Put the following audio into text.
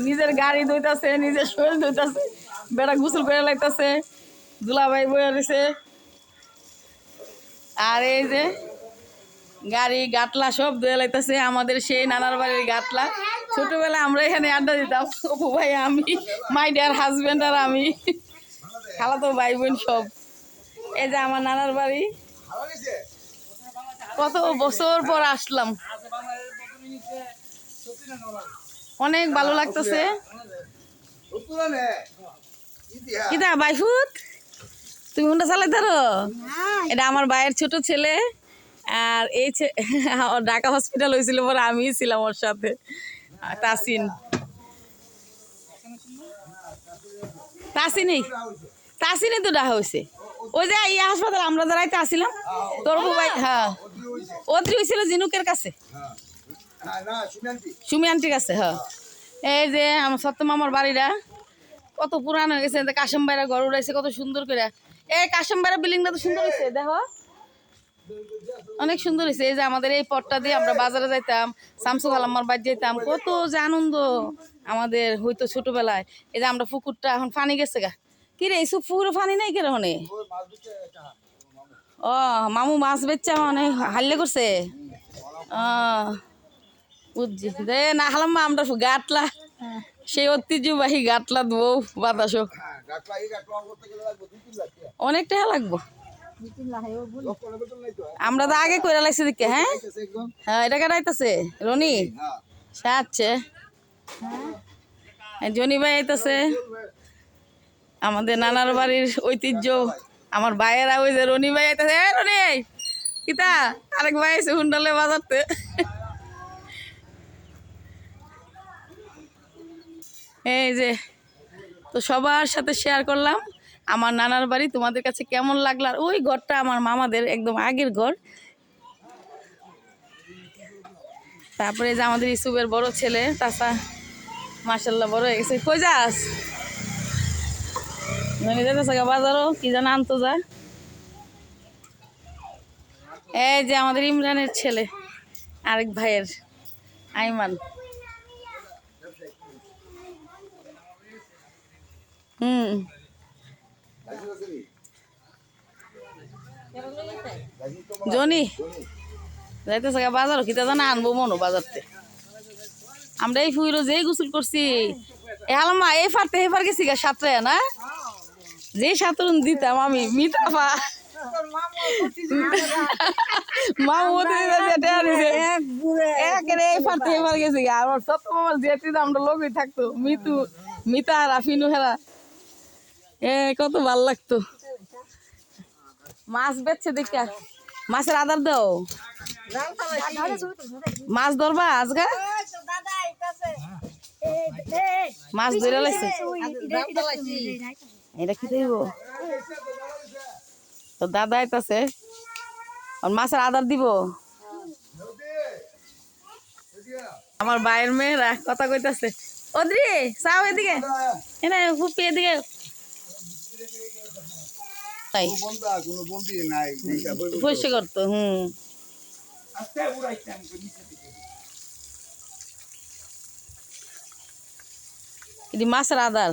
নিজের গাড়ি ধুইতাছে, নিজের শরীর ধুইতাছে, বেড়া গোসল করে লাগতেছে, দুলাভাই বয়ে রয়েছে। আর এই যে গাড়ি গাটলা সব ধুয়ে লাগতেছে, আমাদের সেই নানার বাড়ির গাটলা। ছোটবেলায় আমরা এখানে আড্ডা দিতাম, অপু ভাই, আমি, মাই ডিয়ার হাজবেন্ড আর আমি, খালাতো ভাই বোন সব। এই যে আমার নানার বাড়ি, কত বছর পর আসলাম, অনেক ভালো লাগতেছে। কিটা বাইফুত, তুমি কোনটা চালাই ধরো? এটা আমার ভাইয়ের ছোট ছেলে। আর এই ঢাকা হসপিটাল হয়েছিল পরে আমি ছিলাম ওর সাথে। তাসিন, তাসিনই তাসিনই তো ডাকা হয়েছে। ওই যে ইয়ে হাসপাতাল আমরা দাঁড়াইতে আসছিলাম, তোর ভাই। হ্যাঁ, ওদ্রি হয়েছিল জিনুকের কাছে, সুমি আন্টির কাছে। হ্যাঁ, এই যে আমার সত্যম আমার বাড়িটা কত পুরানো হয়ে গেছে। কাশেম ভাইরা ঘর উড়াইছে কত সুন্দর করে। এই কাশেম ভাইরা বিল্ডিংটা তো সুন্দর হয়েছে, দেখো অনেক সুন্দর হয়েছে। এই যে আমাদের এই পথটা দিয়ে আমরা বাজারে যাইতাম, শামসু খালাম্মার বাড়ি যেতাম, কত যে আনন্দ আমাদের হইতো ছোটবেলায়। এই যে আমরা পুকুরটা এখন পানি গেছে গা, কি রে এইসব পুকুরে পানি নাই কে রহনে? ও মামু মাছ বেচছে মানে হাল্লে করছে। বুঝছি দে না হালাম্মা, আমরা গাটলা সেই ঐতিহ্যবাহী গাটলা দেবো বাতাস, অনেক টাকা লাগবো। আমরা তো আগে কইরা লাগছি দিকে। হ্যাঁ হ্যাঁ, এটা কাটাইতেছে রনি, সে আছে জনি ভাই আইতাছে, আমাদের নানার বাড়ির ঐতিহ্য। আমার ভাইয়েরা ওই যে রনি ভাই আইতাছে। রনি কিতা, আরেক ভাই আছে হুন্ডালে বাজারতে। এই যে তো সবার সাথে শেয়ার করলাম আমার নানার বাড়ি, তোমাদের কাছে কেমন লাগলো? আর ওই ঘরটা আমার মামাদের একদম আগের ঘর। তারপরে যে আমাদের ইসুবের বড় ছেলে তাসা, মাশাল্লাহ বড় হয়ে গেছে। কই যাস? বাজারও কি যেন আনতো যা। এই যে আমাদের ইমরানের ছেলে, আরেক ভাইয়ের আইমান। জনি যাইতেছে বাজারও কিতা জানা আনবো মনো বাজারতে। আমরা এই ফুইরো যেই গোসল করছি, এ হালাম্মা এই ফারতে হে ফার গেছি গা সাঁতরায় না, যে সাঁতরুন দিতাম আমি মিতাফা মামু গেছি গা। আমার সব আমার যেতে আমরা লোকই থাকতো, মিতু মিতা রাফিনু হেরা, কত ভাল লাগতো। মাছ বেচছে দেখা, মাছের আদার দাও, মাছ ধরবা আজকে? মাছ ধরে লাগছে, এটা কি দেব? তো দাদা আইতাছে, মাছের আদার দিব। আমার ভাইয়ের মেয়েরা কথা কইতাছে, ওদ্রি চাও এদিকে, এনে হুপি এদিকে। তাই পরিষ্কার করতো। মাছের আদার